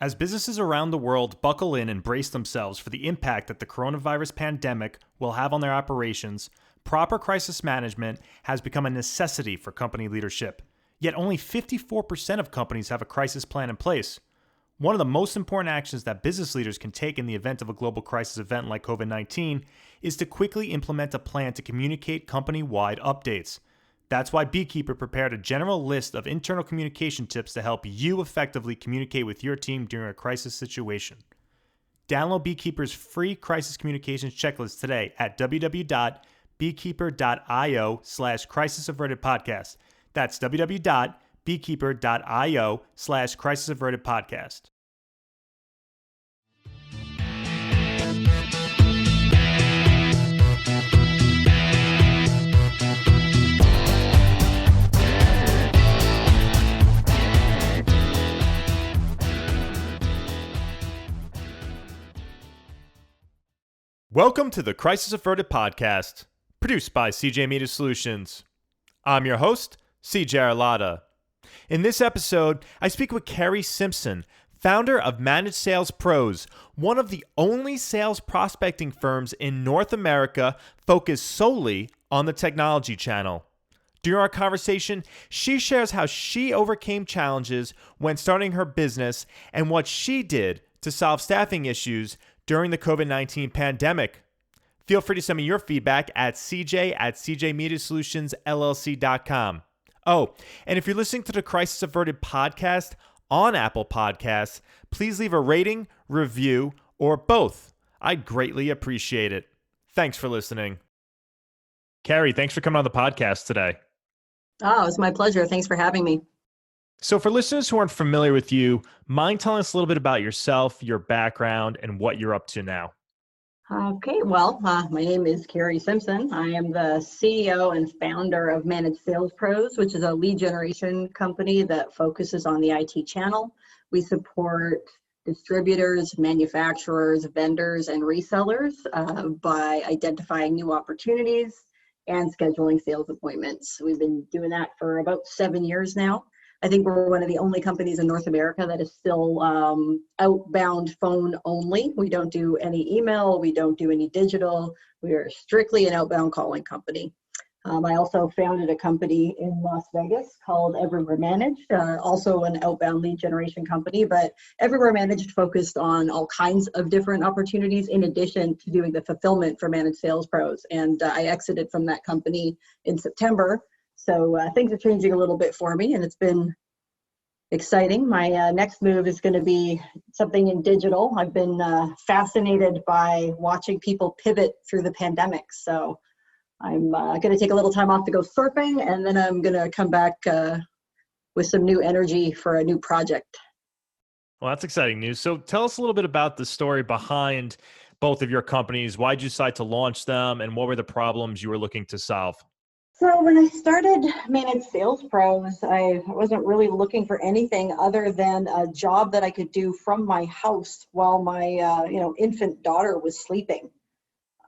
As businesses around the world buckle in and brace themselves for the impact that the coronavirus pandemic will have on their operations, proper crisis management has become a necessity for company leadership. Yet only 54% of companies have a crisis plan in place. One of the most important actions that business leaders can take in the event of a global crisis event like COVID-19 is to quickly implement a plan to communicate company-wide updates. That's why Beekeeper prepared a general list of internal communication tips to help you effectively communicate with your team during a crisis situation. Download Beekeeper's free crisis communications checklist today at www.beekeeper.io/crisisavertedpodcast. That's www.beekeeper.io/crisisavertedpodcast. Welcome to the Crisis Averted podcast, produced by CJ Media Solutions. I'm your host, CJ Arlotta. In this episode, I speak with Carrie Simpson, founder of Managed Sales Pros, one of the only sales prospecting firms in North America focused solely on the technology channel. During our conversation, she shares how she overcame challenges when starting her business and what she did to solve staffing issues during the COVID-19 pandemic. Feel free to send me your feedback at cj@cjmediasolutionsllc.com. Oh, and if you're listening to the Crisis Averted podcast on Apple Podcasts, please leave a rating, review, or both. I'd greatly appreciate it. Thanks for listening. Carrie, thanks for coming on the podcast today. Oh, it's my pleasure. Thanks for having me. So for listeners who aren't familiar with you, mind telling us a little bit about yourself, your background, and what you're up to now? Okay, well, my name is Carrie Simpson. I am the CEO and founder of Managed Sales Pros, which is a lead generation company that focuses on the IT channel. We support distributors, manufacturers, vendors, and resellers by identifying new opportunities and scheduling sales appointments. We've been doing that for about 7 years now. I think we're one of the only companies in North America that is still outbound phone only. We don't do any email. We don't do any digital. We are strictly an outbound calling company. I also founded a company in Las Vegas called Everywhere Managed, also an outbound lead generation company, but Everywhere Managed focused on all kinds of different opportunities in addition to doing the fulfillment for Managed Sales Pros. And I exited from that company in September. So things are changing a little bit for me, and it's been exciting. My next move is going to be something in digital. I've been fascinated by watching people pivot through the pandemic. So I'm going to take a little time off to go surfing, and then I'm going to come back with some new energy for a new project. Well, that's exciting news. So tell us a little bit about the story behind both of your companies. Why did you decide to launch them, and what were the problems you were looking to solve? So when I started Managed Sales Pros, I wasn't really looking for anything other than a job that I could do from my house while my infant daughter was sleeping.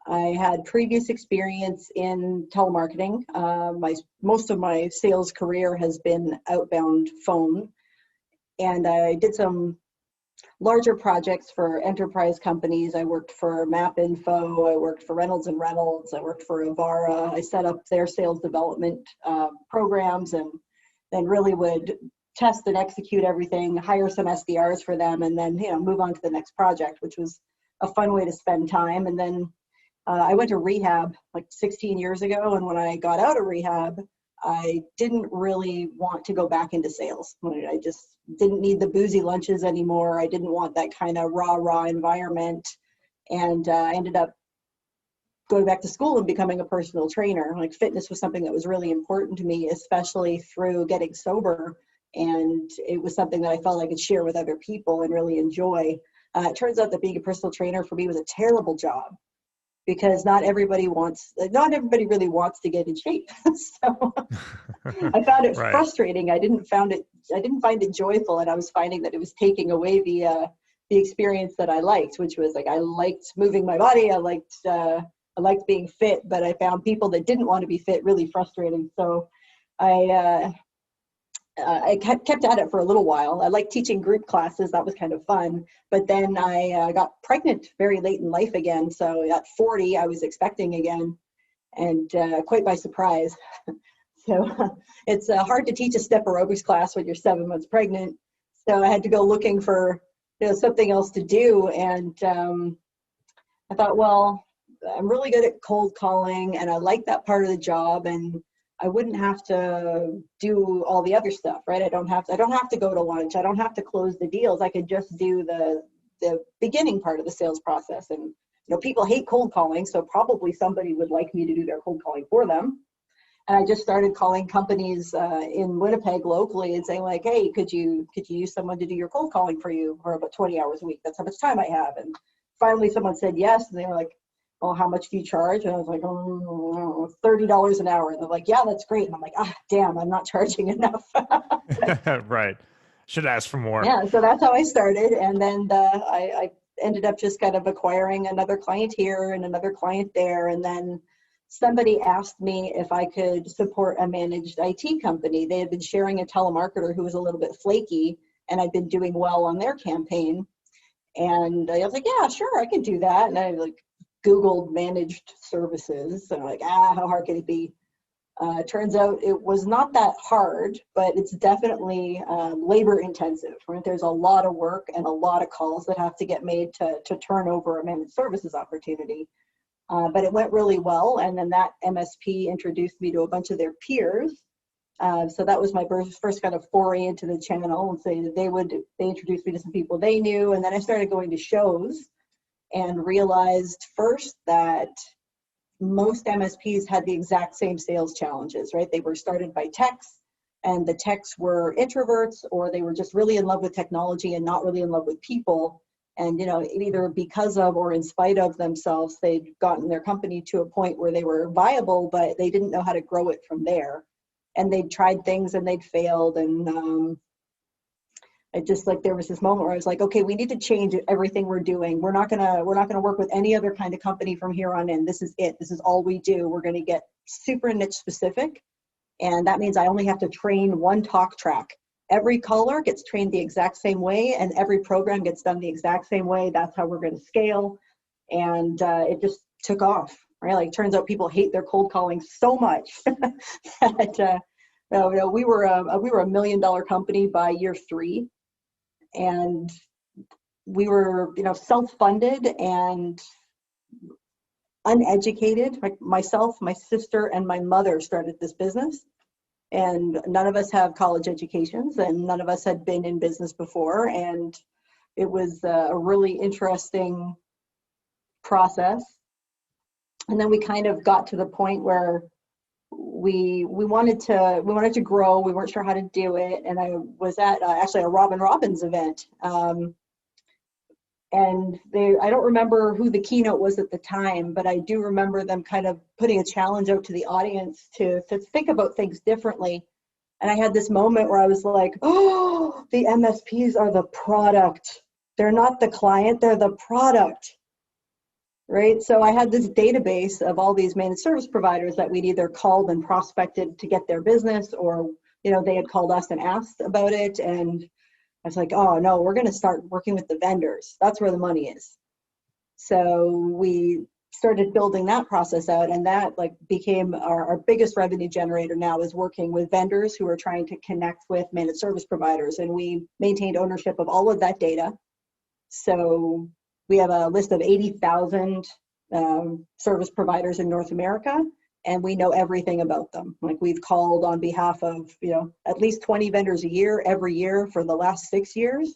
I had previous experience in telemarketing. Most of my sales career has been outbound phone, and I did some larger projects for enterprise companies. I worked for MapInfo, I worked for Reynolds and Reynolds, I worked for Avara. I set up their sales development programs, and then really would test and execute everything, hire some SDRs for them, and then move on to the next project, which was a fun way to spend time. And then I went to rehab like 16 years ago, and when I got out of rehab, I didn't really want to go back into sales. I just didn't need the boozy lunches anymore. I didn't want that kind of rah environment. And I ended up going back to school and becoming a personal trainer. Like, fitness was something that was really important to me, especially through getting sober. And it was something that I felt I could share with other people and really enjoy. It turns out that being a personal trainer for me was a terrible job, because not everybody really wants to get in shape. So I found it Right. frustrating. I didn't find it joyful, and I was finding that it was taking away the experience that I liked, which was like, I liked moving my body. I liked being fit, but I found people that didn't want to be fit really frustrating. So I I kept at it for a little while. I liked teaching group classes. That was kind of fun. But then I got pregnant very late in life again. So at 40, I was expecting again, and quite by surprise. So it's hard to teach a step aerobics class when you're 7 months pregnant. So I had to go looking for something else to do. And I thought, well, I'm really good at cold calling, and I like that part of the job, and I wouldn't have to do all the other stuff, right? I don't have to go to lunch. I don't have to close the deals. I could just do the beginning part of the sales process. And people hate cold calling, so probably somebody would like me to do their cold calling for them. And I just started calling companies in Winnipeg locally and saying like, hey, could you use someone to do your cold calling for you for about 20 hours a week? That's how much time I have. And finally someone said yes, and they were like, well, how much do you charge? And I was like, oh, $30 an hour. And they're like, yeah, that's great. And I'm like, damn, I'm not charging enough. Right. Should ask for more. Yeah, so that's how I started. And then I ended up just kind of acquiring another client here and another client there. And then somebody asked me if I could support a managed IT company. They had been sharing a telemarketer who was a little bit flaky, and I'd been doing well on their campaign. And I was like, yeah, sure, I can do that. And I Googled managed services, and I'm like, how hard can it be? Turns out it was not that hard, but it's definitely labor intensive, right? There's a lot of work and a lot of calls that have to get made to turn over a managed services opportunity. But it went really well, and then that MSP introduced me to a bunch of their peers. So that was my first kind of foray into the channel, and so they introduced me to some people they knew, and then I started going to shows and realized first that most MSPs had the exact same sales challenges, right? They were started by techs, and the techs were introverts, or they were just really in love with technology and not really in love with people. And either because of or in spite of themselves, they'd gotten their company to a point where they were viable, but they didn't know how to grow it from there. And they'd tried things and they'd failed. And there was this moment where I was like, okay, we need to change everything we're doing. We're not gonna work with any other kind of company from here on in. This is it. This is all we do. We're gonna get super niche specific, and that means I only have to train one talk track. Every caller gets trained the exact same way, and every program gets done the exact same way. That's how we're going to scale, and it just took off. Right? Like, turns out people hate their cold calling so much that we were a $1 million company by year 3, and we were self-funded and uneducated. Like myself, my sister, and my mother started this business. And none of us have college educations, and none of us had been in business before. And it was a really interesting process. And then we kind of got to the point where we wanted to grow. We weren't sure how to do it. And I was at actually a Robin Robbins event. And I don't remember who the keynote was at the time, but I do remember them kind of putting a challenge out to the audience to think about things differently. And I had this moment where I was like, oh, the MSPs are the product. They're not the client, they're the product, right? So I had this database of all these managed service providers that we'd either called and prospected to get their business, or, they had called us and asked about it. And I was like, oh no, we're going to start working with the vendors. That's where the money is. So we started building that process out, and that became our biggest revenue generator now, is working with vendors who are trying to connect with managed service providers. And we maintained ownership of all of that data. So we have a list of 80,000 service providers in North America, and we know everything about them. Like, we've called on behalf of, at least 20 vendors a year, every year for the last 6 years.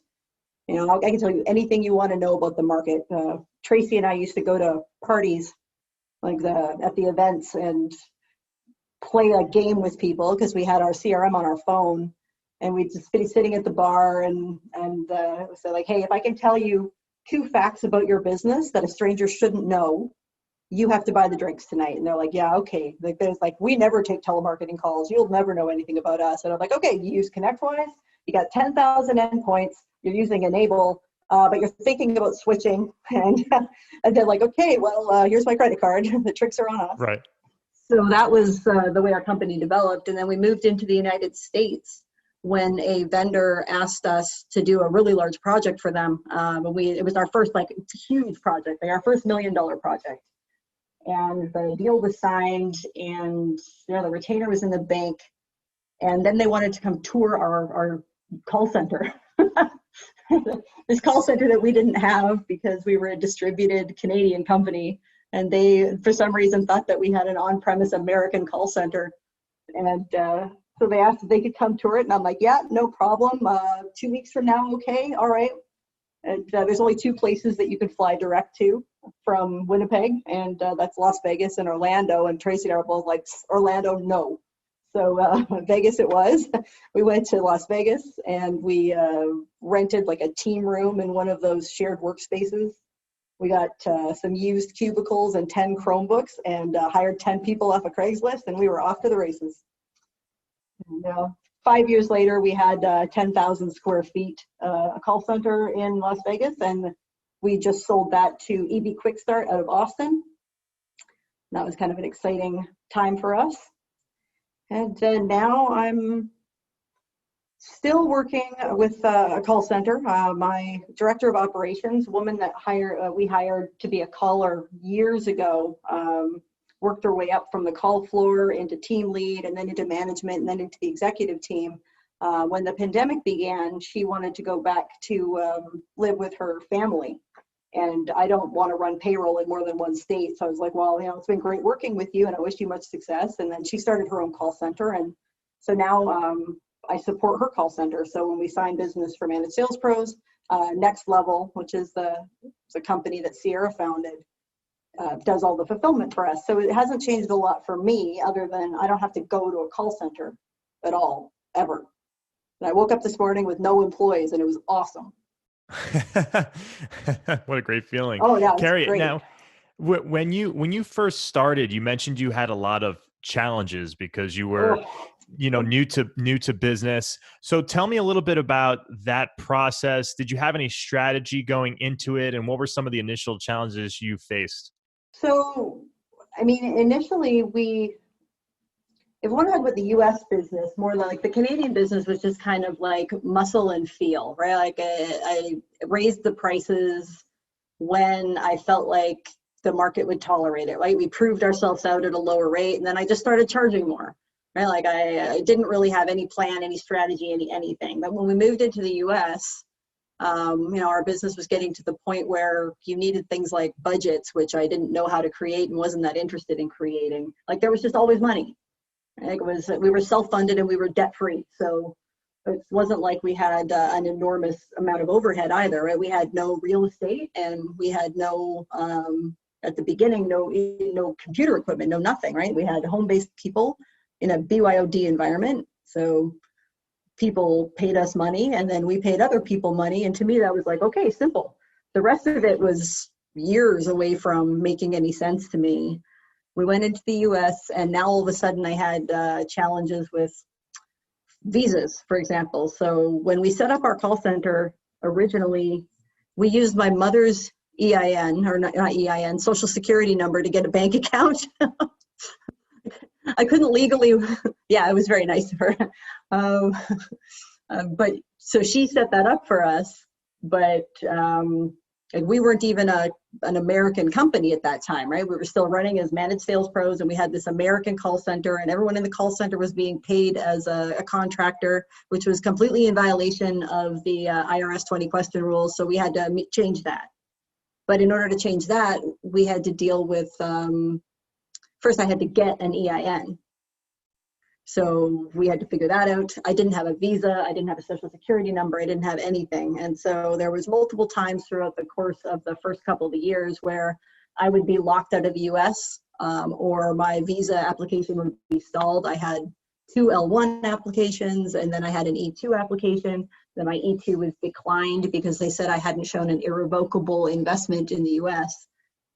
I can tell you anything you want to know about the market. Tracy and I used to go to parties at the events and play a game with people, because we had our CRM on our phone, and we'd just be sitting at the bar and say like, hey, if I can tell you 2 facts about your business that a stranger shouldn't know, you have to buy the drinks tonight. And they're like, yeah, okay. We never take telemarketing calls. You'll never know anything about us. And I'm like, okay, you use ConnectWise, you got 10,000 endpoints, you're using Enable, but you're thinking about switching. And they're like, okay, well, here's my credit card. The tricks are on us. Right. So that was the way our company developed. And then we moved into the United States when a vendor asked us to do a really large project for them. It was our first huge project, like our first $1 million project. And the deal was signed, and the retainer was in the bank. And then they wanted to come tour our call center. This call center that we didn't have because we were a distributed Canadian company. And they, for some reason, thought that we had an on-premise American call center. And so they asked if they could come tour it. And I'm like, yeah, no problem. 2 weeks from now, okay, all right. And there's only 2 places that you can fly direct to from Winnipeg. And that's Las Vegas and Orlando. And Tracy and I were both like, Orlando, no. So Vegas it was. We went to Las Vegas and we rented like a team room in one of those shared workspaces. We got some used cubicles and 10 Chromebooks and hired 10 people off of Craigslist, and we were off to the races. And, 5 years later, we had 10,000 square feet, a call center in Las Vegas, and we just sold that to EB Quick Start out of Austin. That was kind of an exciting time for us. And now I'm still working with a call center. My director of operations, a woman that we hired to be a caller years ago, worked her way up from the call floor into team lead and then into management and then into the executive team. When the pandemic began, she wanted to go back to live with her family. And I don't want to run payroll in more than one state. So I was like, well, it's been great working with you and I wish you much success. And then she started her own call center. And so now I support her call center. So when we sign business for Managed Sales Pros, Next Level, which is the company that Sierra founded, does all the fulfillment for us. So it hasn't changed a lot for me other than I don't have to go to a call center at all, ever. And I woke up this morning with no employees and it was awesome. What a great feeling. Oh yeah, Carrie, great. now when you first started, you mentioned you had a lot of challenges because you were new to business. So tell me a little bit about that process. Did you have any strategy going into it, and what were some of the initial challenges you faced? So, I mean, initially if one had with the U.S. business, more like the Canadian business was just kind of like muscle and feel, right? Like I raised the prices when I felt like the market would tolerate it, right? We proved ourselves out at a lower rate, and then I just started charging more, right? Like I didn't really have any plan, any strategy, anything. But when we moved into the U.S., our business was getting to the point where you needed things like budgets, which I didn't know how to create and wasn't that interested in creating. Like there was just always money. We were self-funded and we were debt-free. So it wasn't like we had an enormous amount of overhead either, right? We had no real estate and we had no, at the beginning, no computer equipment, no nothing, right? We had home-based people in a BYOD environment. So people paid us money and then we paid other people money. And to me, that was like, okay, simple. The rest of it was years away from making any sense to me. We went into the US and now all of a sudden I had challenges with visas, for example. So when we set up our call center originally, we used my mother's EIN, or not EIN, social security number to get a bank account. I couldn't legally, yeah, it was very nice of her. But so she set that up for us, but and we weren't even an American company at that time, right? We were still running as Managed Sales Pros and we had this American call center and everyone in the call center was being paid as a contractor, which was completely in violation of the IRS 20 question rules. So we had to change that. But in order to change that, we had to deal with, first I had to get an EIN. So we had to figure that out. I didn't have a visa. I didn't have a social security number. I didn't have anything. And so there was multiple times throughout the course of the first couple of years where I would be locked out of the US or my visa application would be stalled. I had 2 L1 applications and then I had an E2 application. Then my E2 was declined because they said I hadn't shown an irrevocable investment in the US.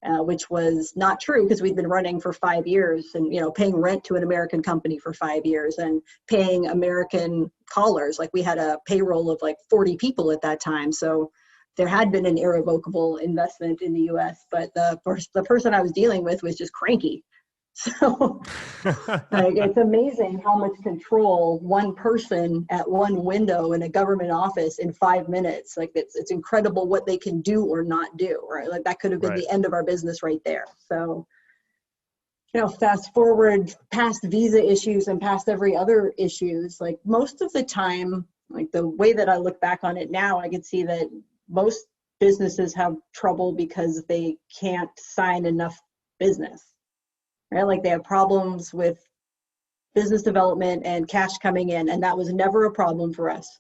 Which was not true because we'd been running for 5 years and, paying rent to an American company for 5 years and paying American callers. Like we had a payroll of like 40 people at that time. So there had been an irrevocable investment in the US, but the person I was dealing with was just cranky. So like, it's amazing how much control one person at one window in a government office in 5 minutes, like it's incredible what they can do or not do, right? Like that could have been Right. the end of our business right there. So, fast forward past visa issues and past every other issues, like most of the time, like the way that I look back on it now, I can see that most businesses have trouble because they can't sign enough business, right? Like they have problems with business development and cash coming in, and that was never a problem for us.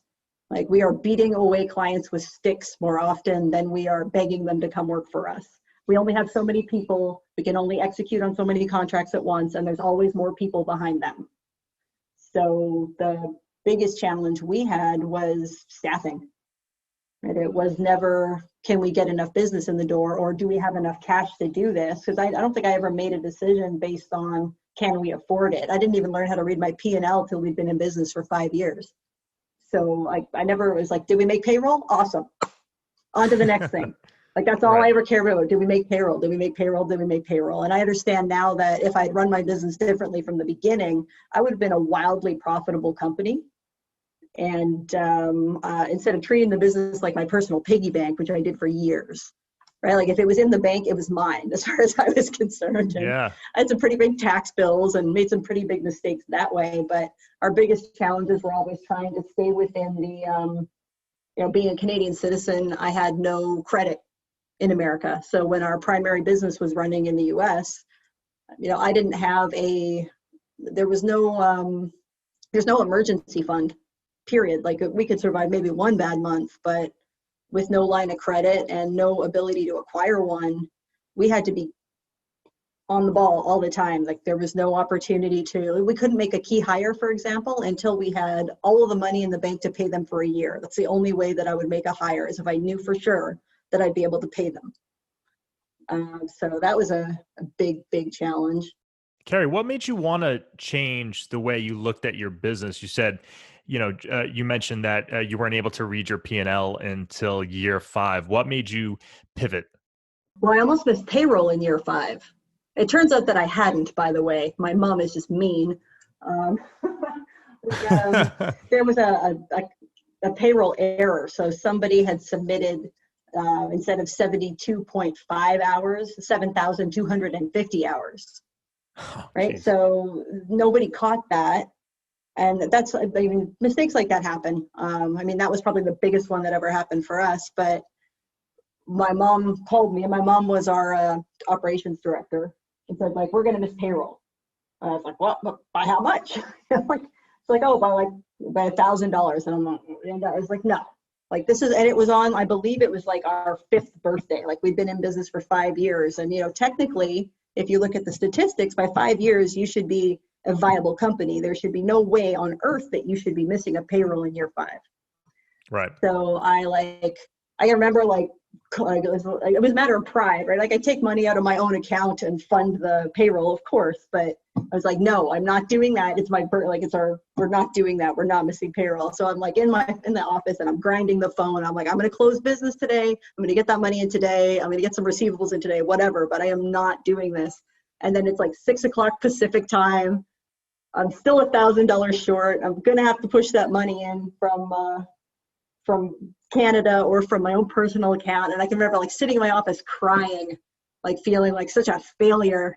Like we are beating away clients with sticks more often than we are begging them to come work for us. We only have so many people, we can only execute on so many contracts at once, and there's always more people behind them. So the biggest challenge we had was staffing. Right? It was never, can we get enough business in the door, or do we have enough cash to do this? Because I don't think I ever made a decision based on, can we afford it? I didn't even learn how to read my P&L till we'd been in business for 5 years. So I never was like, did we make payroll? Awesome. On to the next thing. Like that's all Right. I ever cared about. Did we make payroll? Did we make payroll? Did we make payroll? And I understand now that if I'd run my business differently from the beginning, I would have been a wildly profitable company. And instead of treating the business like my personal piggy bank, which I did for years, right? Like if it was in the bank, it was mine as far as I was concerned. And Yeah. I had some pretty big tax bills and made some pretty big mistakes that way. But our biggest challenges were always trying to stay within the, being a Canadian citizen, I had no credit in America. So when our primary business was running in the US, I didn't have there's no emergency fund, period. Like we could survive maybe one bad month, but with no line of credit and no ability to acquire one, we had to be on the ball all the time. Like there was no opportunity we couldn't make a key hire, for example, until we had all of the money in the bank to pay them for a year. That's the only way that I would make a hire, is if I knew for sure that I'd be able to pay them. So that was a big, big challenge. Carrie, what made you want to change the way you looked at your business? You said, you mentioned that you weren't able to read your P&L until year 5. What made you pivot? Well, I almost missed payroll in year 5. It turns out that I hadn't, by the way. My mom is just mean. There was a payroll error. So somebody had submitted, instead of 72.5 hours, 7,250 hours. Oh, Right? geez. So nobody caught that. And mistakes like that happen. That was probably the biggest one that ever happened for us. But my mom called me, and my mom was our operations director, and said, like, we're going to miss payroll. And I was like, what? By how much? It's like, oh, by $1,000. And I was like, no. Like this is, and it was on, I believe it was like our 5th birthday. Like we'd been in business for 5 years. And, technically, if you look at the statistics, by 5 years, you should be a viable company. There should be no way on earth that you should be missing a payroll in year 5. Right. So I remember it was a matter of pride, right? Like I take money out of my own account and fund the payroll, of course, but I was like, no, I'm not doing that. It's my birth. Like we're not doing that. We're not missing payroll. So I'm like in the office and I'm grinding the phone. I'm like, I'm going to close business today. I'm going to get that money in today. I'm going to get some receivables in today, whatever, but I am not doing this. And then it's like 6:00 Pacific time. I'm still $1,000 short. I'm going to have to push that money in from Canada or from my own personal account. And I can remember like sitting in my office crying, like feeling like such a failure.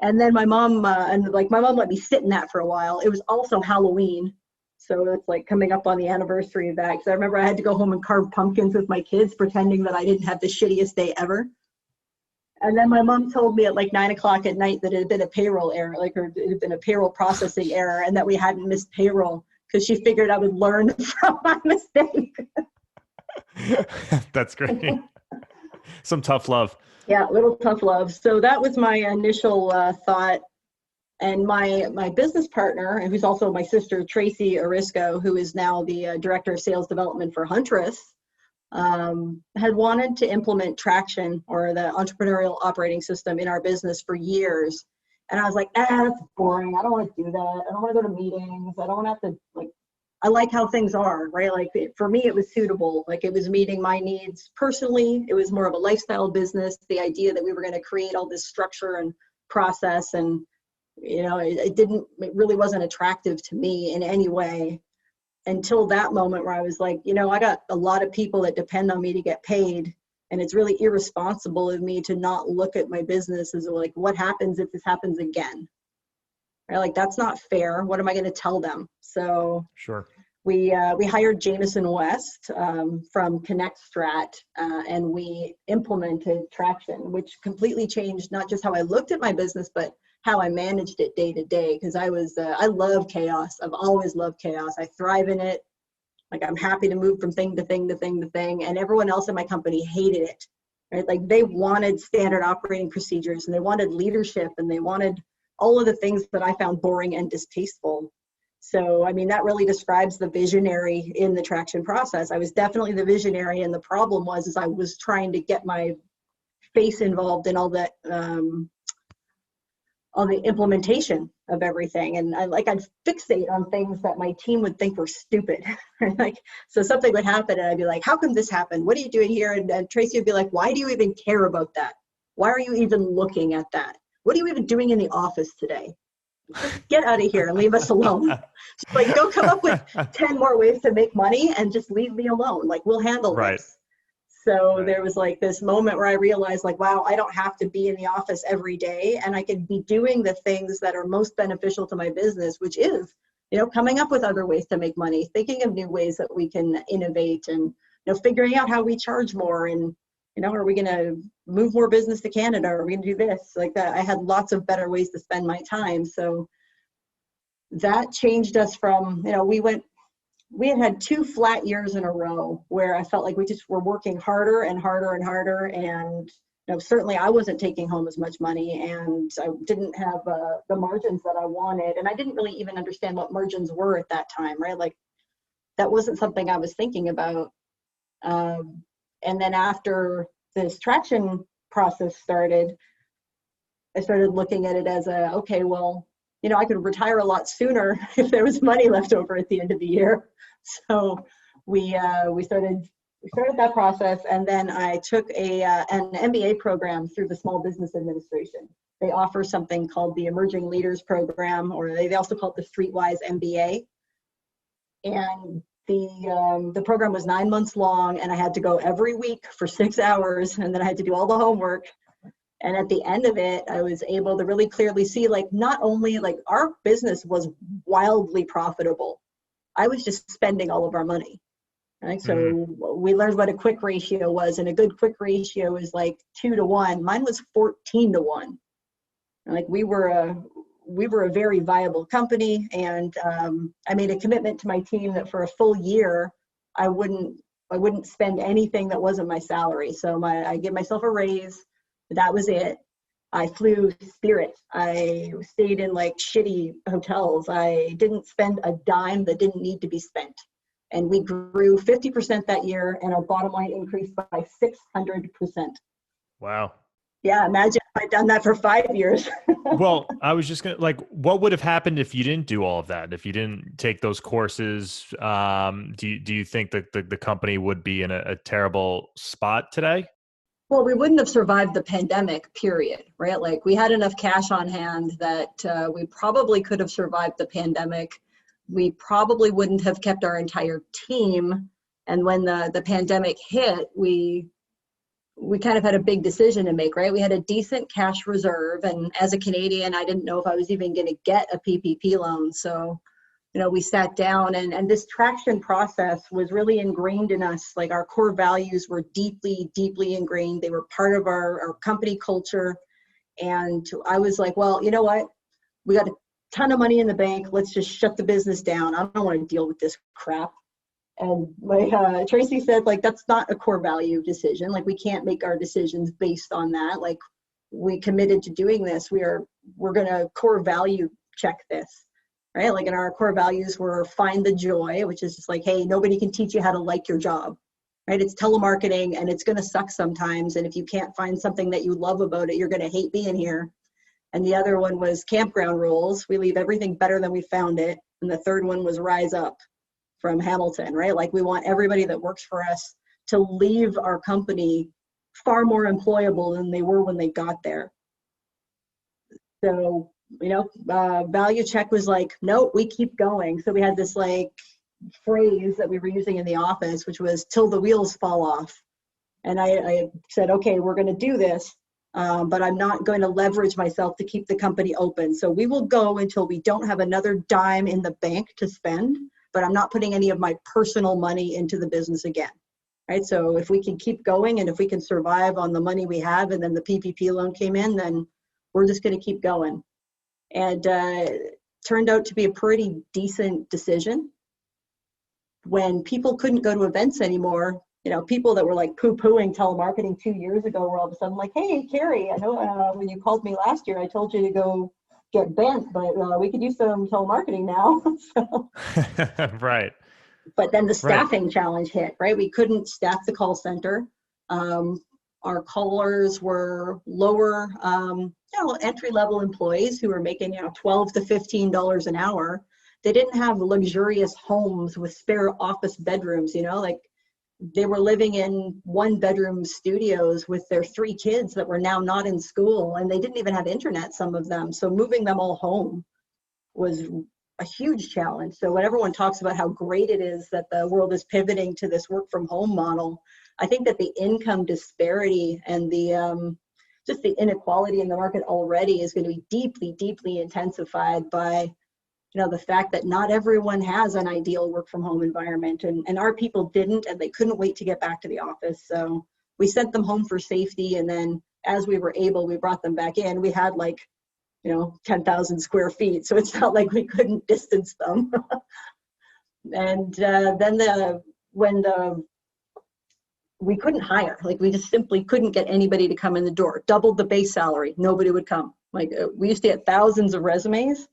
And then my mom let me sit in that for a while. It was also Halloween. So it's like coming up on the anniversary of that. Because I remember I had to go home and carve pumpkins with my kids, pretending that I didn't have the shittiest day ever. And then my mom told me at like 9:00 at night that it had been a payroll error, or it had been a payroll processing error, and that we hadn't missed payroll, because she figured I would learn from my mistake. That's great. Some tough love. Yeah, little tough love. So that was my initial thought. And my business partner, who's also my sister, Tracy Orisco, who is now the director of sales development for Huntress, had wanted to implement Traction, or the entrepreneurial operating system, in our business for years. And I was like, that's boring. I don't want to do that. I don't want to go to meetings. I don't want to have to, I like how things are, right? Like for me, it was suitable. Like it was meeting my needs personally. It was more of a lifestyle business. The idea that we were going to create all this structure and process and it really wasn't attractive to me in any way until that moment where I was like, I got a lot of people that depend on me to get paid. And it's really irresponsible of me to not look at my business as like, what happens if this happens again? Right? Like, that's not fair. What am I going to tell them? So Sure. we hired Jameson West from Connect Strat, and we implemented Traction, which completely changed not just how I looked at my business, but how I managed it day to day. Because I love chaos. I've always loved chaos. I thrive in it. Like, I'm happy to move from thing to thing to thing to thing. And everyone else in my company hated it. Right? Like, they wanted standard operating procedures, and they wanted leadership, and they wanted all of the things that I found boring and distasteful. So, I mean, that really describes the visionary in the Traction process. I was definitely the visionary, and the problem was I was trying to get my face involved in all the implementation of everything. And I'd fixate on things that my team would think were stupid. Like, so something would happen and I'd be like, how come this happened? What are you doing here? And Tracy would be like, why do you even care about that? Why are you even looking at that? What are you even doing in the office today? Just get out of here and leave us alone. She's like, go come up with 10 more ways to make money and just leave me alone. Like, we'll handle Right. this. So there was like this moment where I realized, like, wow, I don't have to be in the office every day, and I can be doing the things that are most beneficial to my business, which is, coming up with other ways to make money, thinking of new ways that we can innovate, and, figuring out how we charge more, and, are we going to move more business to Canada? Are we going to do this? Like that. I had lots of better ways to spend my time. So that changed us from, we had 2 flat years in a row where I felt like we just were working harder and harder and harder. And certainly I wasn't taking home as much money, and I didn't have the margins that I wanted. And I didn't really even understand what margins were at that time, right? Like, that wasn't something I was thinking about. And then after this Traction process started, I started looking at it as okay, well, I could retire a lot sooner if there was money left over at the end of the year. So we started that process, and then I took an MBA program through the Small Business Administration. They offer something called the Emerging Leaders Program, or they also call it the Streetwise MBA. And the program was 9 months long, and I had to go every week for 6 hours, and then I had to do all the homework. And at the end of it, I was able to really clearly see, like, not only like our business was wildly profitable, I was just spending all of our money. Right? So we learned what a quick ratio was, and a good quick ratio is like 2 to 1. Mine was 14 to 1. And like, we were a very viable company, and I made a commitment to my team that for a full year, I wouldn't spend anything that wasn't my salary. So I gave myself a raise. That was it. I flew Spirit. I stayed in like shitty hotels. I didn't spend a dime that didn't need to be spent. And we grew 50% that year, and our bottom line increased by 600%. Wow. Yeah, imagine if I'd done that for 5 years. Well, I was just gonna, like, what would have happened if you didn't do all of that? If you didn't take those courses, do you think that the company would be in a terrible spot today? Well, we wouldn't have survived the pandemic, period, right? Like, we had enough cash on hand that we probably could have survived the pandemic. We probably wouldn't have kept our entire team. And when the pandemic hit, we kind of had a big decision to make, right? We had a decent cash reserve. And as a Canadian, I didn't know if I was even going to get a PPP loan. So, we sat down, and this Traction process was really ingrained in us. Like, our core values were deeply, deeply ingrained. They were part of our company culture. And I was like, well, you know what? We got a ton of money in the bank. Let's just shut the business down. I don't want to deal with this crap. And Tracy said, like, that's not a core value decision. Like, we can't make our decisions based on that. Like, we committed to doing this. We're going to core value check this. Right? Like, in our core values were find the joy, which is just like, hey, nobody can teach you how to like your job, right? It's telemarketing, and it's going to suck sometimes. And if you can't find something that you love about it, you're going to hate being here. And the other one was campground rules. We leave everything better than we found it. And the third one was rise up from Hamilton, right? Like, we want everybody that works for us to leave our company far more employable than they were when they got there. So Value check was like, nope, we keep going. So we had this like phrase that we were using in the office, which was till the wheels fall off. And I said, okay, we're going to do this, but I'm not going to leverage myself to keep the company open. So we will go until we don't have another dime in the bank to spend, but I'm not putting any of my personal money into the business again. Right. So if we can keep going and if we can survive on the money we have, and then the PPP loan came in, then we're just going to keep going. And turned out to be a pretty decent decision. When people couldn't go to events anymore, people that were like poo-pooing telemarketing 2 years ago were all of a sudden like, hey, Carrie, I know when you called me last year, I told you to go get bent, but we could use some telemarketing now. So, Right. but then the Right. staffing challenge hit, right? We couldn't staff the call center. Our callers were lower, entry-level employees who were making, $12 to $15 an hour. They didn't have luxurious homes with spare office bedrooms, like they were living in one-bedroom studios with their 3 kids that were now not in school, and they didn't even have internet, some of them. So moving them all home was a huge challenge. So when everyone talks about how great it is that the world is pivoting to this work from home model, I think that the income disparity and the just the inequality in the market already is going to be deeply, deeply intensified by the fact that not everyone has an ideal work from home environment, and our people didn't, and they couldn't wait to get back to the office. So we sent them home for safety, and then as we were able, we brought them back in. We had 10,000 square feet, so it's not like we couldn't distance them. And then we couldn't hire, we just simply couldn't get anybody to come in the door. Doubled the base salary, nobody would come. We used to get thousands of resumes,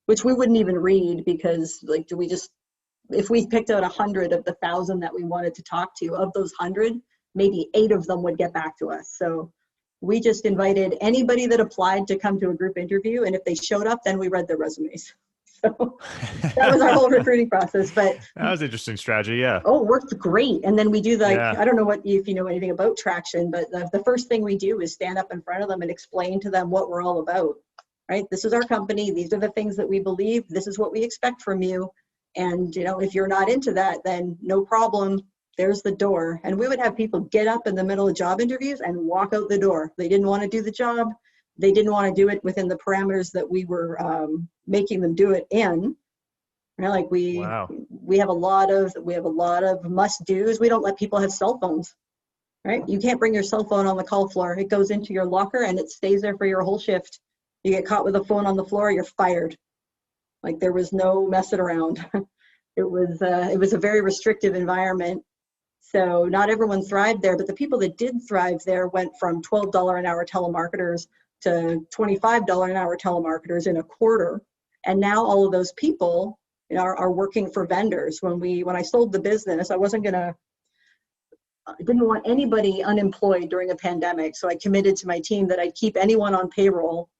which we wouldn't even read, because if we picked out 100 of the 1,000 that we wanted to talk to, of those 100, maybe 8 of them would get back to us. So we just invited anybody that applied to come to a group interview, and if they showed up, then we read their resumes. So that was our whole recruiting process. But that was an interesting strategy. Yeah. Oh, it worked great. And then we do Yeah. I don't know if you know anything about traction, but the first thing we do is stand up in front of them and explain to them what we're all about. Right? This is our company. These are the things that we believe. This is what we expect from you. And, if you're not into that, then no problem. There's the door. And we would have people get up in the middle of job interviews and walk out the door. They didn't want to do the job. They didn't want to do it within the parameters that we were making them do it in. Right? Wow. We have a lot of must-dos. We don't let people have cell phones. Right? You can't bring your cell phone on the call floor. It goes into your locker and it stays there for your whole shift. You get caught with a phone on the floor, you're fired. There was no messing around. It was a very restrictive environment. So not everyone thrived there, but the people that did thrive there went from $12 an hour telemarketers to $25 an hour telemarketers in a quarter. And now all of those people are working for vendors. When I sold the business, I didn't want anybody unemployed during a pandemic. So I committed to my team that I'd keep anyone on payroll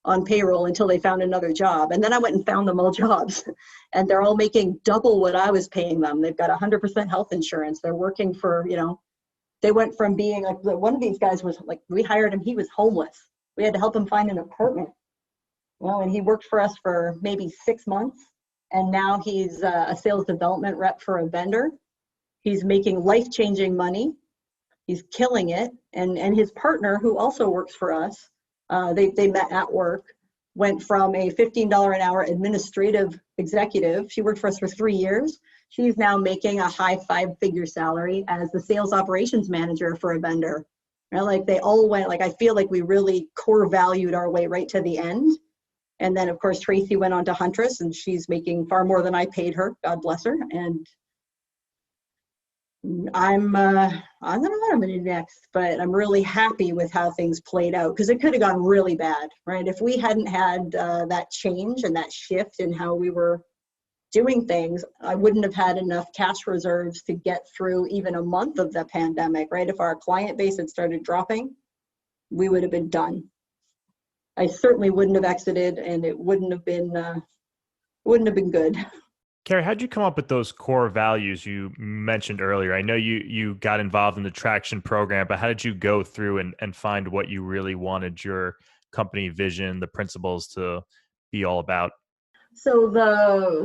until they found another job. And then I went and found them all jobs, and they're all making double what I was paying them. They've got 100% health insurance. They're working for, they went from being one of these guys was we hired him, he was homeless. We had to help him find an apartment. And he worked for us for maybe 6 months. And now he's a sales development rep for a vendor. He's making life-changing money. He's killing it. And his partner, who also works for us, they met at work, went from a $15 an hour administrative executive. She worked for us for 3 years. She's now making a high 5-figure salary as the sales operations manager for a vendor. They all went, I feel like we really core valued our way right to the end. And then of course, Tracy went on to Huntress, and she's making far more than I paid her, God bless her. And I don't know what I'm going to do next, but I'm really happy with how things played out, because it could have gone really bad, right? If we hadn't had that change and that shift in how we were doing things, I wouldn't have had enough cash reserves to get through even a month of the pandemic, right? If our client base had started dropping, we would have been done. I certainly wouldn't have exited, and it wouldn't have been good. Carrie, how'd you come up with those core values you mentioned earlier? I know you got involved in the traction program, but how did you go through and find what you really wanted your company vision, the principles to be all about? So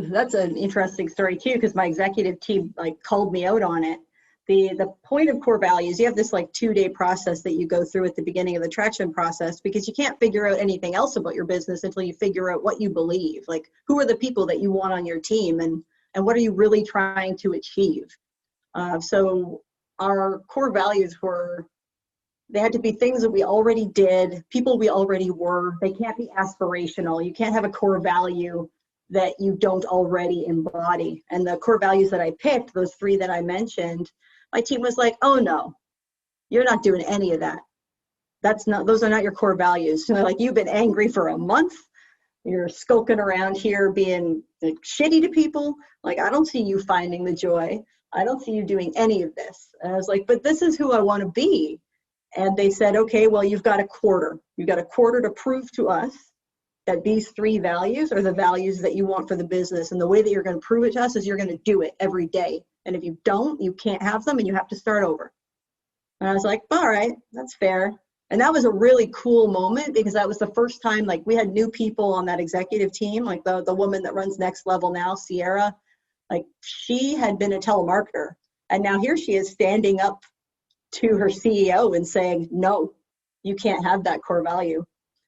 that's an interesting story too, because my executive team like called me out on it. The point of core values, you have this like 2-day process that you go through at the beginning of the traction process, because you can't figure out anything else about your business until you figure out what you believe. Like, who are the people that you want on your team, and what are you really trying to achieve? So our core values were, they had to be things that we already did, people we already were. They can't be aspirational. You can't have a core value that you don't already embody. And the core values that I picked, those 3 that I mentioned, my team was like, oh no, you're not doing any of that. Those are not your core values. So like, you've been angry for a month. You're skulking around here being like shitty to people. Like, I don't see you finding the joy. I don't see you doing any of this. And I was like, but this is who I want to be. And they said, okay, well, you've got a quarter. You've got a quarter to prove to us that these 3 values are the values that you want for the business. And the way that you're going to prove it to us is you're going to do it every day. And if you don't, you can't have them and you have to start over. And I was like, all right, that's fair. And that was a really cool moment, because that was the first time, like, we had new people on that executive team, like the woman that runs Next Level now, Sierra, like, she had been a telemarketer. And now here she is standing up to her CEO and saying, no, you can't have that core value.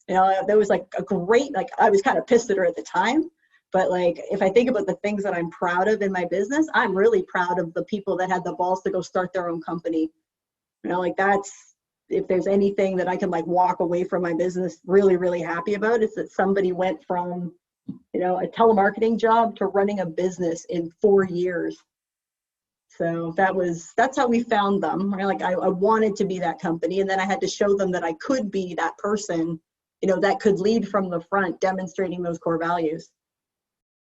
You know, there was like a great, like, I was kind of pissed at her at the time, but like, if I think about the things that I'm proud of in my business, I'm really proud of the people that had the balls to go start their own company. You know, like, that's, if there's anything that I can like walk away from my business really, really happy about, it's that somebody went from, you know, a telemarketing job to running a business in 4 years. So that's how we found them. Right? Like, I wanted to be that company, and then I had to show them that I could be that person, you know, that could lead from the front, demonstrating those core values.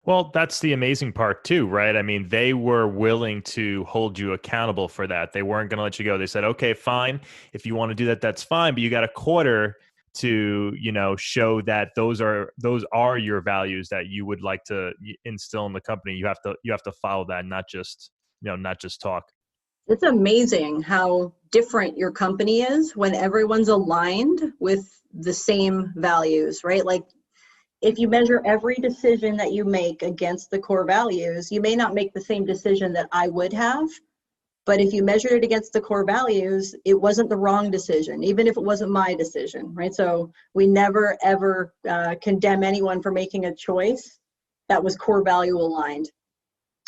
Well, that's the amazing part too, right? I mean, they were willing to hold you accountable for that. They weren't going to let you go. They said, okay, fine. If you want to do that, that's fine. But you got a quarter to, show that those are your values that you would like to instill in the company. You have to follow that, not just talk. It's amazing how different your company is when everyone's aligned with the same values, right? Like, if you measure every decision that you make against the core values, you may not make the same decision that I would have. But if you measured it against the core values, it wasn't the wrong decision, even if it wasn't my decision, right? So we never, ever condemn anyone for making a choice that was core value aligned,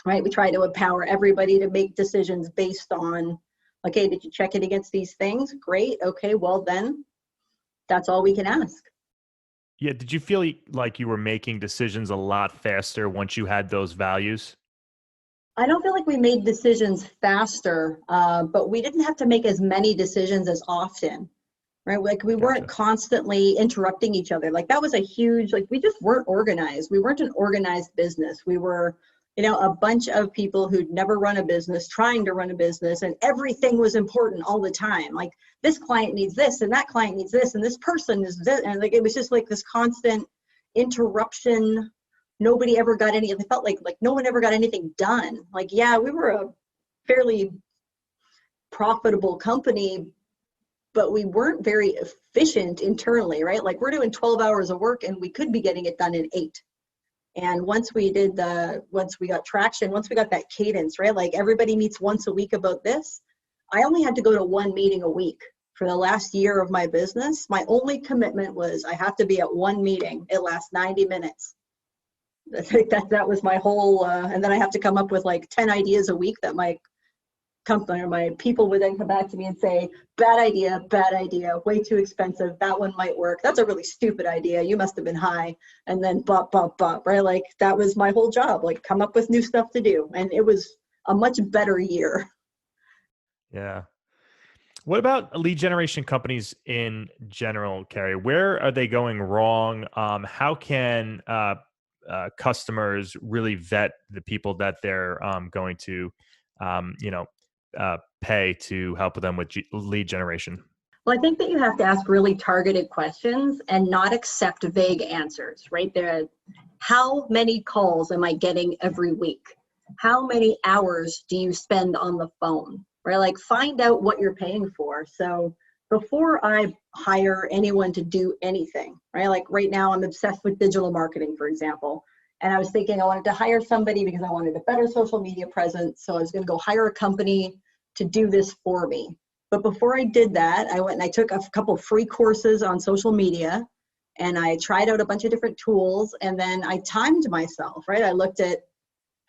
right? We try to empower everybody to make decisions based on, okay, did you check it against these things? Great. Okay, well then, that's all we can ask. Yeah. Did you feel like you were making decisions a lot faster once you had those values? I don't feel like we made decisions faster, but we didn't have to make as many decisions as often, right? Like, we weren't Gotcha. constantly interrupting each other. Like, that was a huge, like, we just weren't organized. We weren't an organized business. We were, you know, a bunch of people who'd never run a business, trying to run a business, and everything was important all the time. Like, this client needs this, and that client needs this, and this person is this. And like, it was just like this constant interruption. Nobody ever got any, it felt like no one ever got anything done. Like, yeah, we were a fairly profitable company, but we weren't very efficient internally, right? Like, we're doing 12 hours of work and we could be getting it done in 8. And once we got traction, once we got that cadence, right? Like, everybody meets once a week about this. I only had to go to 1 meeting a week for the last year of my business. My only commitment was I have to be at 1 meeting. It lasts 90 minutes. I think that was my whole, and then I have to come up with like 10 ideas a week that my company or my people would then come back to me and say, bad idea, way too expensive. That one might work. That's a really stupid idea. You must have been high. And then bop, right? Like, that was my whole job, like, come up with new stuff to do. And it was a much better year. Yeah. What about lead generation companies in general, Carrie? Where are they going wrong? How can customers really vet the people that they're going to, pay to help them with lead generation? Well, I think that you have to ask really targeted questions and not accept vague answers, right? How many calls am I getting every week? How many hours do you spend on the phone, right? Like, find out what you're paying for. So before I hire anyone to do anything, right? Like right now, I'm obsessed with digital marketing, for example. And I was thinking I wanted to hire somebody because I wanted a better social media presence. So I was going to go hire a company to do this for me. But before I did that, I went and I took a couple free courses on social media, and I tried out a bunch of different tools, and then I timed myself, right? I looked at,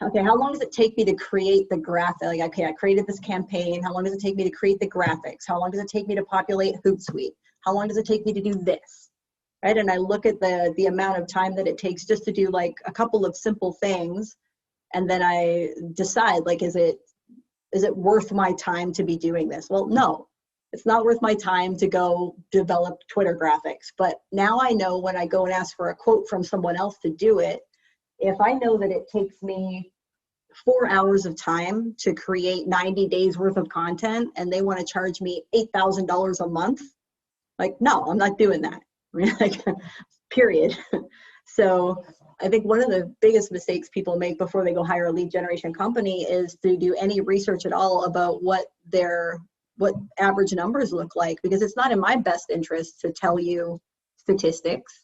okay, how long does it take me to create the graphic? Like, okay, I created this campaign. How long does it take me to create the graphics? How long does it take me to populate Hootsuite? How long does it take me to do this? Right? And I look at the amount of time that it takes just to do like a couple of simple things. And then I decide, like, is it worth my time to be doing this? Well, no, it's not worth my time to go develop Twitter graphics. But now I know when I go and ask for a quote from someone else to do it, if I know that it takes me 4 hours of time to create 90 days worth of content and they want to charge me $8,000 a month, like, no, I'm not doing that. Like, period. So I think one of the biggest mistakes people make before they go hire a lead generation company is to do any research at all about what average numbers look like, because it's not in my best interest to tell you statistics.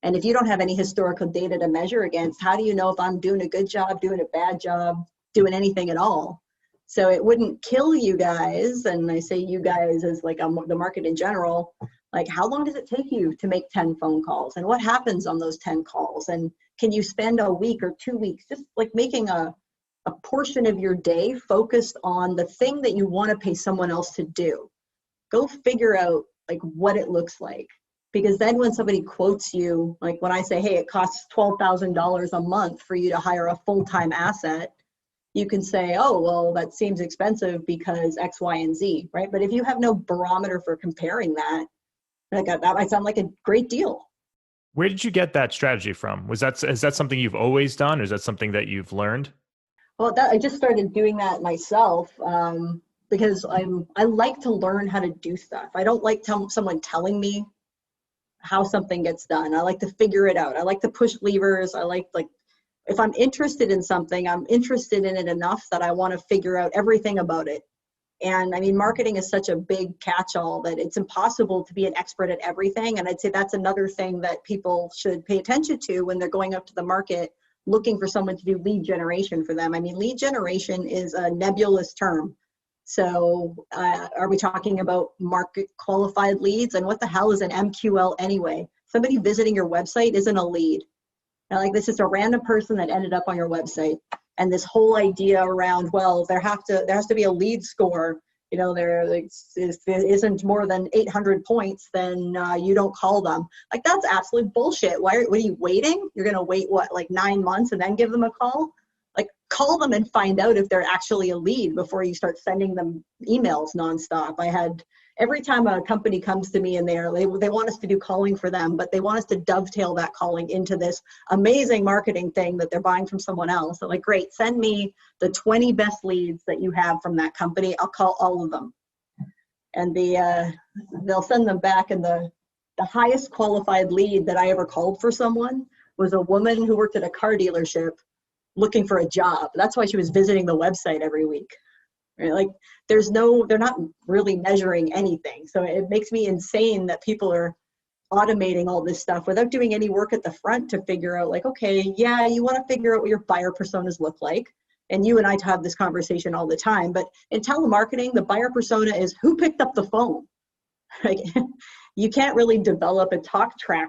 And if you don't have any historical data to measure against, how do you know if I'm doing a good job, doing a bad job, doing anything at all? So it wouldn't kill you guys, and I say you guys as like the market in general, like how long does it take you to make 10 phone calls? And what happens on those 10 calls? And can you spend a week or 2 weeks just like making a portion of your day focused on the thing that you want to pay someone else to do? Go figure out like what it looks like. Because then when somebody quotes you, like when I say, hey, it costs $12,000 a month for you to hire a full-time asset, you can say, oh, well, that seems expensive because X, Y, and Z, right? But if you have no barometer for comparing that, like, that might sound like a great deal. Where did you get that strategy from? Is that something you've always done, or is that something that you've learned? Well, I just started doing that myself because I like to learn how to do stuff. I don't like someone telling me how something gets done. I like to figure it out. I like to push levers. I like if I'm interested in something, I'm interested in it enough that I want to figure out everything about it. And I mean, marketing is such a big catch-all that it's impossible to be an expert at everything. And I'd say that's another thing that people should pay attention to when they're going up to the market looking for someone to do lead generation for them. I mean, lead generation is a nebulous term. So are we talking about market qualified leads? And what the hell is an MQL anyway? Somebody visiting your website isn't a lead. Now, like, this is a random person that ended up on your website. And this whole idea around, well, there has to be a lead score. You know, there isn't more than 800 points, then you don't call them. Like, that's absolute bullshit. What are you waiting? You're going to wait, what, like 9 months and then give them a call? Like, call them and find out if they're actually a lead before you start sending them emails nonstop. Every time a company comes to me and they want us to do calling for them, but they want us to dovetail that calling into this amazing marketing thing that they're buying from someone else. So like, great, send me the 20 best leads that you have from that company. I'll call all of them. And they'll send them back, and the highest qualified lead that I ever called for someone was a woman who worked at a car dealership looking for a job. That's why she was visiting the website every week. Right? Like, they're not really measuring anything. So it makes me insane that people are automating all this stuff without doing any work at the front to figure out, like, okay, yeah, you want to figure out what your buyer personas look like. And you and I have this conversation all the time, but in telemarketing, the buyer persona is who picked up the phone. Like, you can't really develop a talk track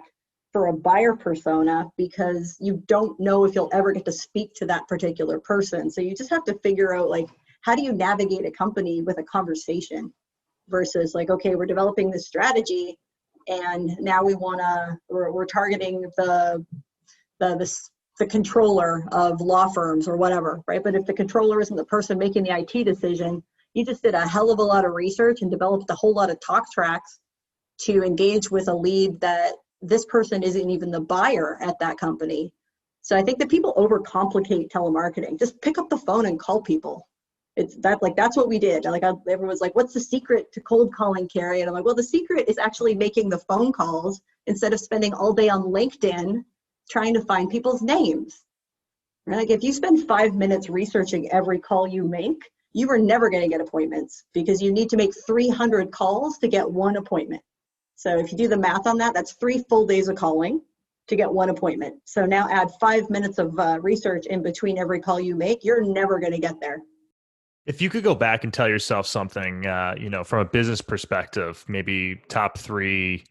for a buyer persona because you don't know if you'll ever get to speak to that particular person. So you just have to figure out, like, how do you navigate a company with a conversation versus like, okay, we're developing this strategy and now we're targeting the controller of law firms or whatever, right? But if the controller isn't the person making the IT decision, you just did a hell of a lot of research and developed a whole lot of talk tracks to engage with a lead that this person isn't even the buyer at that company. So I think that people overcomplicate telemarketing. Just pick up the phone and call people. That's what we did. Like, everyone's like, what's the secret to cold calling, Carrie? And I'm like, well, the secret is actually making the phone calls instead of spending all day on LinkedIn trying to find people's names. Right? Like, if you spend 5 minutes researching every call you make, you are never going to get appointments because you need to make 300 calls to get one appointment. So if you do the math on that, that's 3 full days of calling to get one appointment. So now add 5 minutes of research in between every call you make, you're never going to get there. If you could go back and tell yourself something, from a business perspective, maybe top 3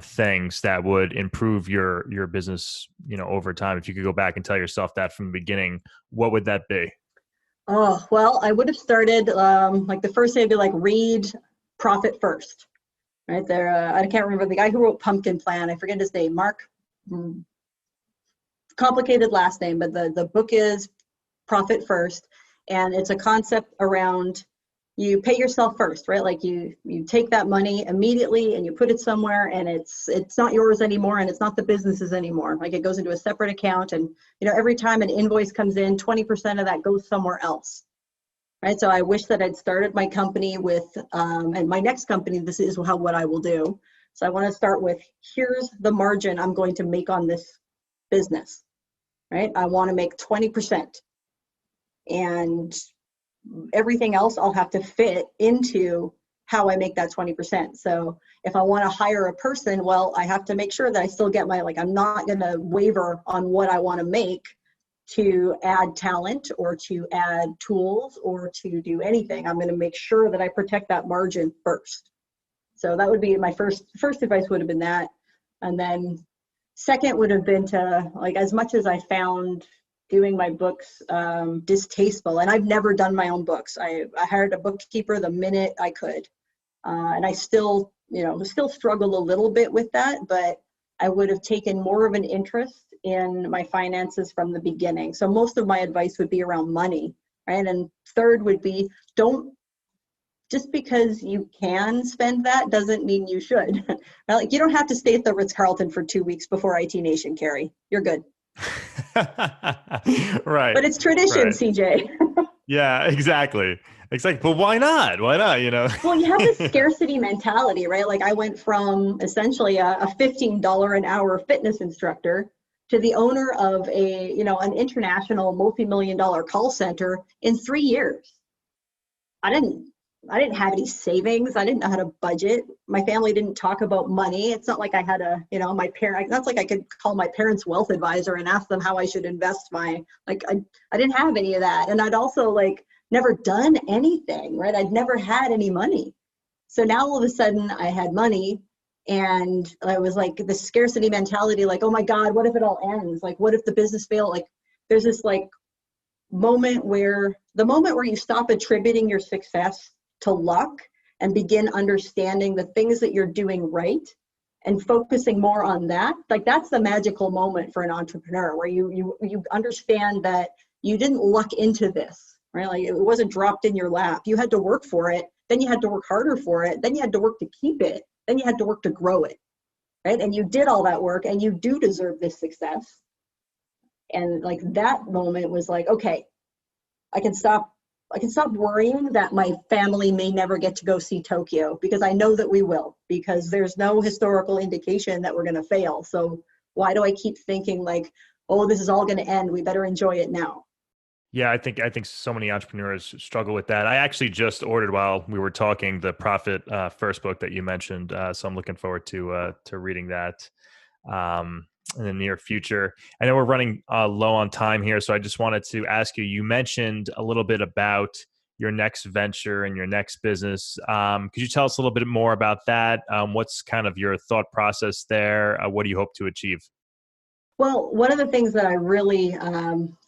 things that would improve your business, over time. If you could go back and tell yourself that from the beginning, what would that be? Oh, well, I would have started like the first day I'd be like, read Profit First. Right there, I can't remember the guy who wrote Pumpkin Plan. I forget his name. Mark, complicated last name, but the book is Profit First, and it's a concept around you pay yourself first, right? Like you take that money immediately and you put it somewhere, and it's not yours anymore, and it's not the business's anymore. Like it goes into a separate account, and every time an invoice comes in, 20% of that goes somewhere else. Right. So I wish that I'd started my company with, and my next company, this is what I will do. So I want to start with, here's the margin I'm going to make on this business, right? I want to make 20%, and everything else I'll have to fit into how I make that 20%. So if I want to hire a person, well, I have to make sure that I still get I'm not going to waver on what I want to make to add talent or to add tools or to do anything. I'm going to make sure that I protect that margin first. So that would be my first advice would have been that. And then second would have been to, as much as I found doing my books distasteful, and I've never done my own books. I hired a bookkeeper the minute I could. And I still struggle a little bit with that, but I would have taken more of an interest in my finances from the beginning. So most of my advice would be around money, right? And third would be, just because you can spend that doesn't mean you should. You don't have to stay at the Ritz-Carlton for 2 weeks before IT Nation, Carrie. You're good. Right. But it's tradition, right. CJ. Yeah, exactly. But why not? Why not? Well, you have this scarcity mentality, right? Like I went from essentially a $15 an hour fitness instructor to the owner of an international multi-million-dollar call center in 3 years. I didn't have any savings. I didn't know how to budget. My family didn't talk about money. It's not like I had my parent, that's like I could call my parents' wealth advisor and ask them how I should invest I didn't have any of that. And I'd also never done anything, right? I'd never had any money. So now all of a sudden I had money, and I was the scarcity mentality, oh my God, what if it all ends? What if the business failed? There's this moment where you stop attributing your success to luck and begin understanding the things that you're doing right and focusing more on that. That's the magical moment for an entrepreneur, where you understand that you didn't luck into this, right? It wasn't dropped in your lap. You had to work for it. Then you had to work harder for it. Then you had to work to keep it. Then you had to work to grow it, right? And you did all that work, and you do deserve this success. And that moment was okay, I can stop worrying that my family may never get to go see Tokyo, because I know that we will, because there's no historical indication that we're going to fail. So why do I keep thinking oh, this is all going to end, we better enjoy it now? Yeah, I think so many entrepreneurs struggle with that. I actually just ordered, while we were talking, the Profit First book that you mentioned. So I'm looking forward to reading that in the near future. I know we're running low on time here, so I just wanted to ask you. You mentioned a little bit about your next venture and your next business. Could you tell us a little bit more about that? What's kind of your thought process there? What do you hope to achieve? Well, one of the things that I really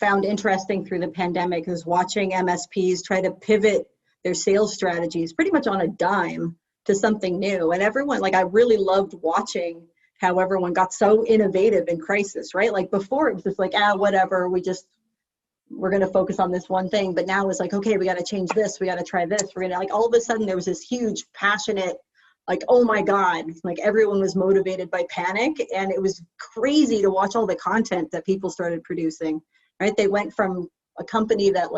found interesting through the pandemic is watching MSPs try to pivot their sales strategies pretty much on a dime to something new. And everyone, I really loved watching how everyone got so innovative in crisis, right? Before it was just whatever, we're going to focus on this one thing. But now it's okay, we got to change this. We got to try this. We're going to all of a sudden there was this huge passionate, oh my God, everyone was motivated by panic. And it was crazy to watch all the content that people started producing, right? They went from a company that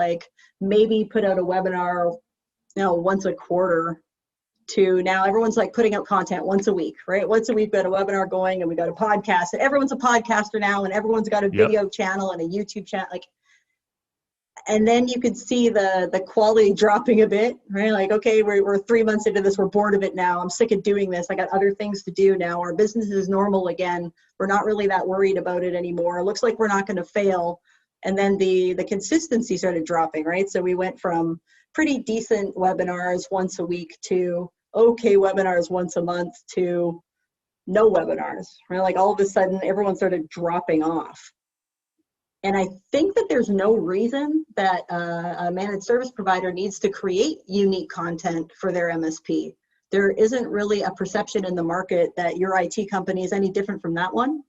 maybe put out a webinar, once a quarter, to now everyone's putting out content once a week, right? Once a week, we got a webinar going, and we got a podcast, and everyone's a podcaster now, and everyone's got a video channel and a YouTube channel. And then you could see the quality dropping a bit, right? Like, okay, we're 3 months into this. We're bored of it now. I'm sick of doing this. I got other things to do now. Our business is normal again. We're not really that worried about it anymore. It looks like we're not going to fail. And then the consistency started dropping, right? So we went from pretty decent webinars once a week to okay webinars once a month to no webinars, right? Like all of a sudden, everyone started dropping off. And I think that there's no reason that a managed service provider needs to create unique content for their MSP. There isn't really a perception in the market that your IT company is any different from that one.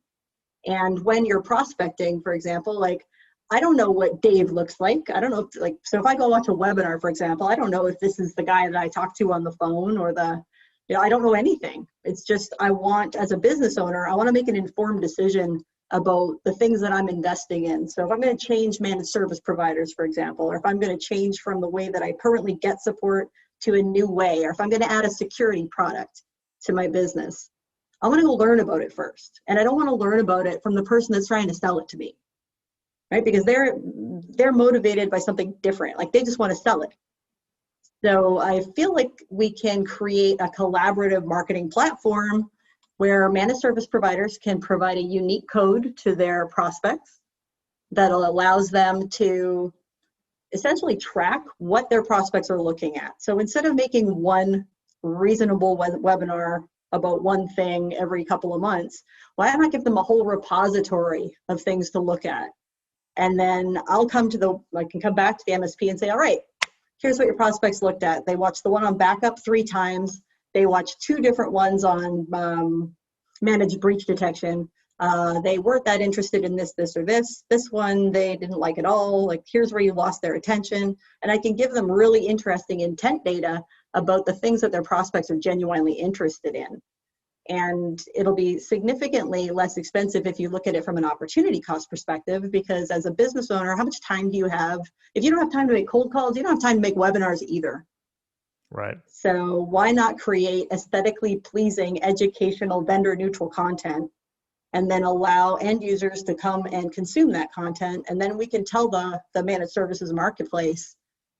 And when you're prospecting, for example, like, I don't know what Dave looks like. I don't know if, like, so if I go watch a webinar, for example, I don't know if this is the guy that I talk to on the phone or I don't know anything. It's just, as a business owner, I want to make an informed decision about the things that I'm investing in. So if I'm going to change managed service providers, for example, or if I'm going to change from the way that I currently get support to a new way, or if I'm going to add a security product to my business, I want to go learn about it first. And I don't want to learn about it from the person that's trying to sell it to me, right? Because they're motivated by something different. Like, they just want to sell it. So I feel like we can create a collaborative marketing platform where managed service providers can provide a unique code to their prospects that allows them to essentially track what their prospects are looking at. So instead of making one reasonable webinar about one thing every couple of months, why not give them a whole repository of things to look at? And then I can come back to the MSP and say, all right, here's what your prospects looked at. They watched the one on backup 3 times. They watched 2 different ones on managed breach detection. They weren't that interested in this, or this. This one they didn't like at all. Like, here's where you lost their attention. And I can give them really interesting intent data about the things that their prospects are genuinely interested in. And it'll be significantly less expensive if you look at it from an opportunity cost perspective, because as a business owner, how much time do you have? If you don't have time to make cold calls, you don't have time to make webinars either. Right. So why not create aesthetically pleasing, educational, vendor neutral content, and then allow end users to come and consume that content? And then we can tell the managed services marketplace,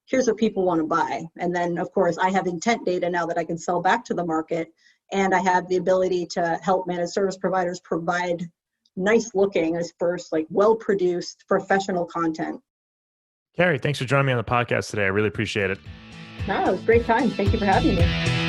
here's what people want to buy. And then, of course, I have intent data now that I can sell back to the market. And I have the ability to help managed service providers provide nice looking, dispersed, like well-produced professional content. Carrie, thanks for joining me on the podcast today. I really appreciate it. No, it was a great time. Thank you for having me.